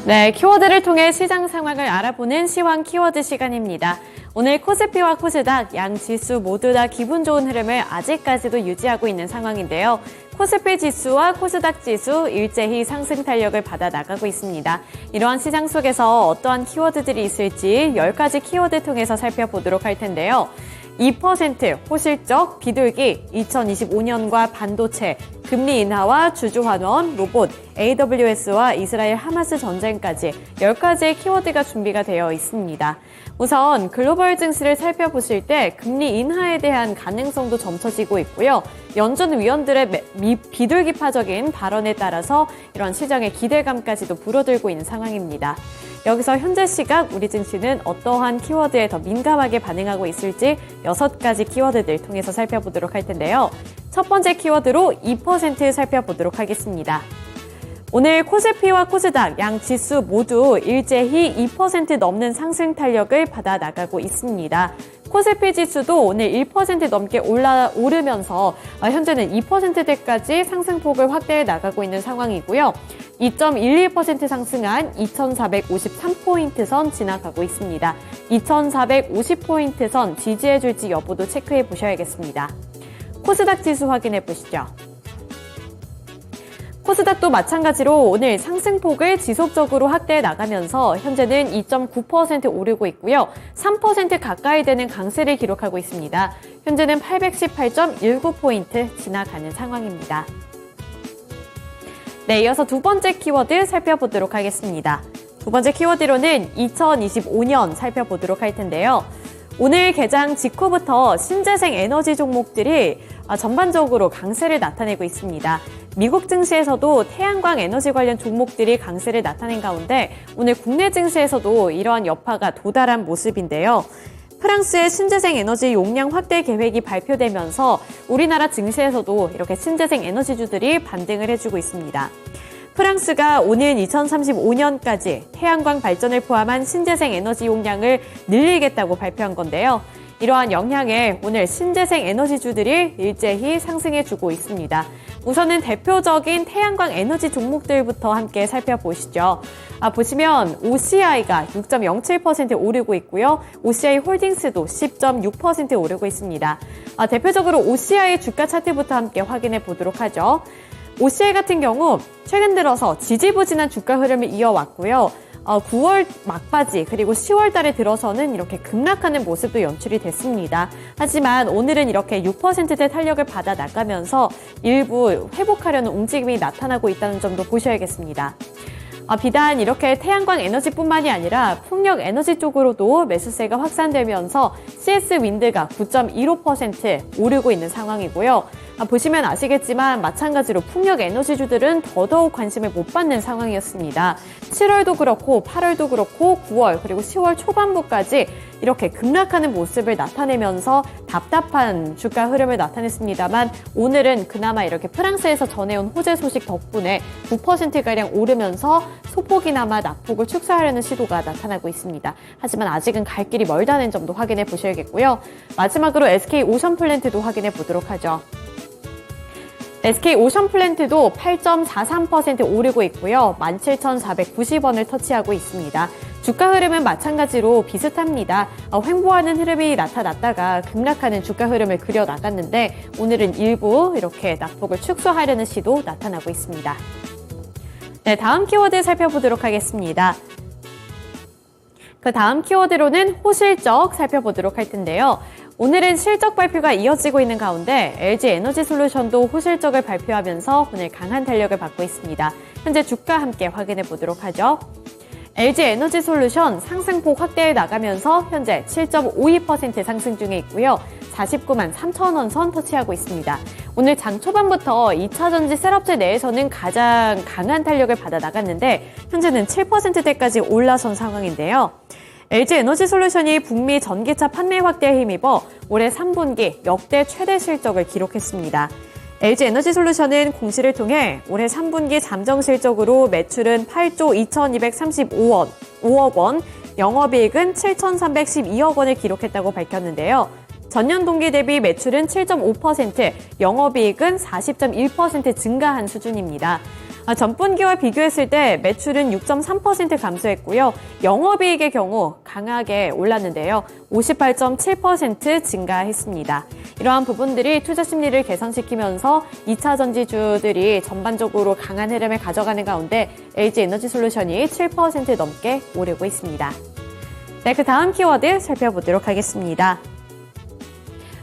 네, 키워드를 통해 시장 상황을 알아보는 시황 키워드 시간입니다. 오늘 코스피와 코스닥 양 지수 모두 다 기분 좋은 흐름을 아직까지도 유지하고 있는 상황인데요. 코스피 지수와 코스닥 지수 일제히 상승 탄력을 받아 나가고 있습니다. 이러한 시장 속에서 어떠한 키워드들이 있을지 10가지 키워드 통해서 살펴보도록 할 텐데요. 2% 호실적, 비둘기, 2025년과 반도체, 금리 인하와 주주환원, 로봇, AWS와 이스라엘 하마스 전쟁까지 10가지의 키워드가 준비가 되어 있습니다. 우선 글로벌 증시를 살펴보실 때 금리 인하에 대한 가능성도 점쳐지고 있고요. 연준 위원들의 비둘기파적인 발언에 따라서 이런 시장의 기대감까지도 불어들고 있는 상황입니다. 여기서 현재 시각 우리 증시는 어떠한 키워드에 더 민감하게 반응하고 있을지 6가지 키워드들 통해서 살펴보도록 할 텐데요. 첫 번째 키워드로 2% 살펴보도록 하겠습니다. 오늘 코스피와 코스닥 양 지수 모두 일제히 2% 넘는 상승 탄력을 받아 나가고 있습니다. 코스피 지수도 오늘 1% 넘게 오르면서 현재는 2%대까지 상승폭을 확대해 나가고 있는 상황이고요. 2.11% 상승한 2,453포인트 선 지나가고 있습니다. 2,450포인트 선 지지해 줄지 여부도 체크해 보셔야겠습니다. 코스닥 지수 확인해 보시죠. 코스닥도 마찬가지로 오늘 상승폭을 지속적으로 확대해 나가면서 현재는 2.9% 오르고 있고요. 3% 가까이 되는 강세를 기록하고 있습니다. 현재는 818.19포인트 지나가는 상황입니다. 네, 이어서 두 번째 키워드 살펴보도록 하겠습니다. 두 번째 키워드로는 2025년 살펴보도록 할 텐데요. 오늘 개장 직후부터 신재생 에너지 종목들이 전반적으로 강세를 나타내고 있습니다. 미국 증시에서도 태양광 에너지 관련 종목들이 강세를 나타낸 가운데 오늘 국내 증시에서도 이러한 여파가 도달한 모습인데요. 프랑스의 신재생 에너지 용량 확대 계획이 발표되면서 우리나라 증시에서도 이렇게 신재생 에너지주들이 반등을 해주고 있습니다. 프랑스가 오는 2035년까지 태양광 발전을 포함한 신재생 에너지 용량을 늘리겠다고 발표한 건데요. 이러한 영향에 오늘 신재생 에너지주들이 일제히 상승해주고 있습니다. 우선은 대표적인 태양광 에너지 종목들부터 함께 살펴보시죠. 보시면 OCI가 6.07% 오르고 있고요. OCI 홀딩스도 10.6% 오르고 있습니다. 대표적으로 OCI 주가 차트부터 함께 확인해 보도록 하죠. OCI 같은 경우 최근 들어서 지지부진한 주가 흐름을 이어왔고요. 9월 막바지 그리고 10월 달에 들어서는 이렇게 급락하는 모습도 연출이 됐습니다. 하지만 오늘은 이렇게 6%대 탄력을 받아 나가면서 일부 회복하려는 움직임이 나타나고 있다는 점도 보셔야겠습니다. 비단 이렇게 태양광 에너지뿐만이 아니라 풍력 에너지 쪽으로도 매수세가 확산되면서 CS 윈드가 9.15% 오르고 있는 상황이고요. 보시면 아시겠지만 마찬가지로 풍력 에너지주들은 더더욱 관심을 못 받는 상황이었습니다. 7월도 그렇고 8월도 그렇고 9월 그리고 10월 초반부까지 이렇게 급락하는 모습을 나타내면서 답답한 주가 흐름을 나타냈습니다만 오늘은 그나마 이렇게 프랑스에서 전해온 호재 소식 덕분에 9%가량 오르면서 소폭이나마 낙폭을 축소하려는 시도가 나타나고 있습니다. 하지만 아직은 갈 길이 멀다는 점도 확인해 보셔야겠고요. 마지막으로 SK 오션플랜트도 확인해 보도록 하죠. SK 오션플랜트도 8.43% 오르고 있고요. 17,490원을 터치하고 있습니다. 주가 흐름은 마찬가지로 비슷합니다. 횡보하는 흐름이 나타났다가 급락하는 주가 흐름을 그려나갔는데 오늘은 일부 이렇게 낙폭을 축소하려는 시도 나타나고 있습니다. 네, 다음 키워드 살펴보도록 하겠습니다. 그 다음 키워드로는 호실적 살펴보도록 할 텐데요. 오늘은 실적 발표가 이어지고 있는 가운데 LG 에너지솔루션도 호실적을 발표하면서 오늘 강한 탄력을 받고 있습니다. 현재 주가 함께 확인해 보도록 하죠. LG 에너지솔루션 상승폭 확대해 나가면서 현재 7.52% 상승 중에 있고요. 49만 3천 원 선 터치하고 있습니다. 오늘 장 초반부터 2차전지 셀업체 내에서는 가장 강한 탄력을 받아 나갔는데 현재는 7%대까지 올라선 상황인데요. LG 에너지솔루션이 북미 전기차 판매 확대에 힘입어 올해 3분기 역대 최대 실적을 기록했습니다. LG 에너지솔루션은 공시를 통해 올해 3분기 잠정 실적으로 매출은 8조 2,235억 원, 영업이익은 7,312억 원을 기록했다고 밝혔는데요. 전년 동기 대비 매출은 7.5%, 영업이익은 40.1% 증가한 수준입니다. 전분기와 비교했을 때 매출은 6.3% 감소했고요. 영업이익의 경우 강하게 올랐는데요. 58.7% 증가했습니다. 이러한 부분들이 투자 심리를 개선시키면서 2차 전지주들이 전반적으로 강한 흐름을 가져가는 가운데 LG에너지솔루션이 7% 넘게 오르고 있습니다. 네, 그 다음 키워드 살펴보도록 하겠습니다.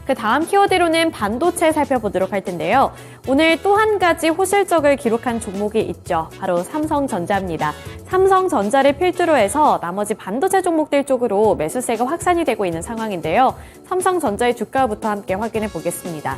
그 다음 키워드로는 반도체 살펴보도록 할 텐데요. 오늘 또 한 가지 호실적을 기록한 종목이 있죠. 바로 삼성전자입니다. 삼성전자를 필두로 해서 나머지 반도체 종목들 쪽으로 매수세가 확산이 되고 있는 상황인데요. 삼성전자의 주가부터 함께 확인해 보겠습니다.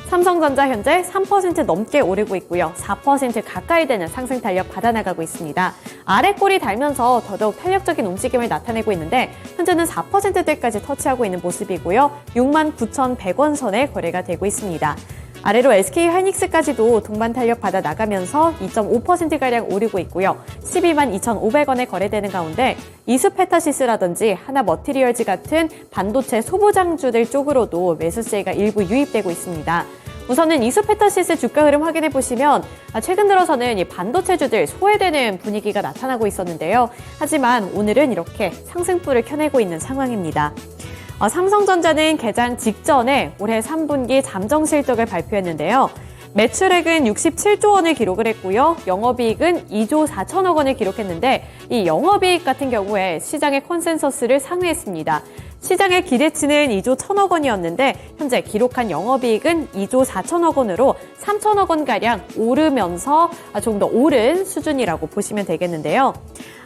삼성전자 현재 3% 넘게 오르고 있고요. 4% 가까이 되는 상승 탄력 받아나가고 있습니다. 아래 꼬리 달면서 더더욱 탄력적인 움직임을 나타내고 있는데 현재는 4%대까지 터치하고 있는 모습이고요. 69,100원 선에 거래가 되고 있습니다. 아래로 SK하이닉스까지도 동반 탄력 받아 나가면서 2.5%가량 오르고 있고요. 122,500원에 거래되는 가운데 이수페타시스라든지 하나머티리얼즈 같은 반도체 소부장주들 쪽으로도 매수세가 일부 유입되고 있습니다. 우선은 이수페타시스 주가 흐름 확인해 보시면 최근 들어서는 이 반도체주들 소외되는 분위기가 나타나고 있었는데요. 하지만 오늘은 이렇게 상승불을 켜내고 있는 상황입니다. 삼성전자는 개장 직전에 올해 3분기 잠정 실적을 발표했는데요. 매출액은 67조 원을 기록을 했고요. 영업이익은 2조 4천억 원을 기록했는데 이 영업이익 같은 경우에 시장의 컨센서스를 상회했습니다. 시장의 기대치는 2조 1천억 원이었는데 현재 기록한 영업이익은 2조 4천억 원으로 3천억 원가량 오르면서 좀 더 오른 수준이라고 보시면 되겠는데요.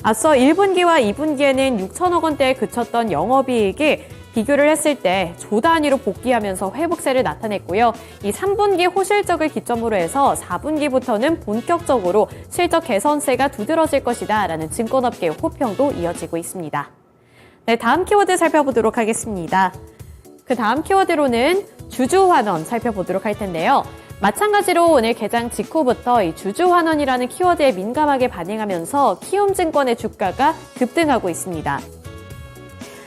앞서 1분기와 2분기에는 6천억 원대에 그쳤던 영업이익이 비교를 했을 때 조 단위로 복귀하면서 회복세를 나타냈고요. 이 3분기 호실적을 기점으로 해서 4분기부터는 본격적으로 실적 개선세가 두드러질 것이다 라는 증권업계의 호평도 이어지고 있습니다. 네, 다음 키워드 살펴보도록 하겠습니다. 그 다음 키워드로는 주주환원 살펴보도록 할 텐데요. 마찬가지로 오늘 개장 직후부터 이 주주환원이라는 키워드에 민감하게 반응하면서 키움증권의 주가가 급등하고 있습니다.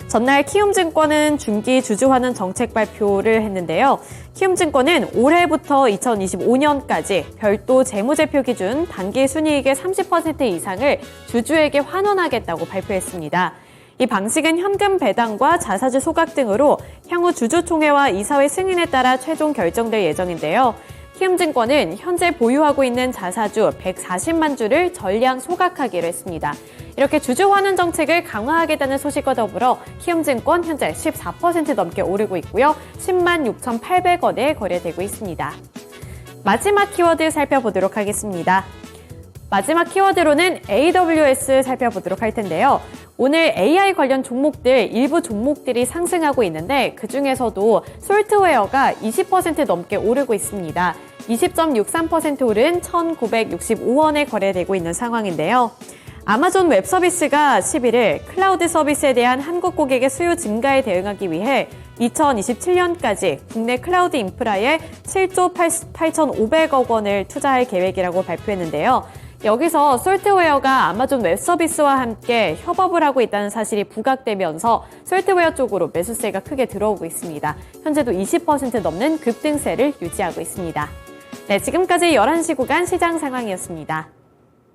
전날 키움증권은 중기 주주환원 정책 발표를 했는데요. 키움증권은 올해부터 2025년까지 별도 재무제표 기준 단기 순이익의 30% 이상을 주주에게 환원하겠다고 발표했습니다. 이 방식은 현금 배당과 자사주 소각 등으로 향후 주주총회와 이사회 승인에 따라 최종 결정될 예정인데요. 키움증권은 현재 보유하고 있는 자사주 140만 주를 전량 소각하기로 했습니다. 이렇게 주주환원 정책을 강화하겠다는 소식과 더불어 키움증권 현재 14% 넘게 오르고 있고요. 106,800원에 거래되고 있습니다. 마지막 키워드 살펴보도록 하겠습니다. 마지막 키워드로는 AWS 살펴보도록 할 텐데요. 오늘 AI 관련 종목들, 일부 종목들이 상승하고 있는데 그중에서도 솔트웨어가 20% 넘게 오르고 있습니다. 20.63% 오른 1,965원에 거래되고 있는 상황인데요. 아마존 웹 서비스가 11일 클라우드 서비스에 대한 한국 고객의 수요 증가에 대응하기 위해 2027년까지 국내 클라우드 인프라에 7조 8,500억 원을 투자할 계획이라고 발표했는데요. 여기서 솔트웨어가 아마존 웹 서비스와 함께 협업을 하고 있다는 사실이 부각되면서 솔트웨어 쪽으로 매수세가 크게 들어오고 있습니다. 현재도 20% 넘는 급등세를 유지하고 있습니다. 네, 지금까지 11시 구간 시장 상황이었습니다.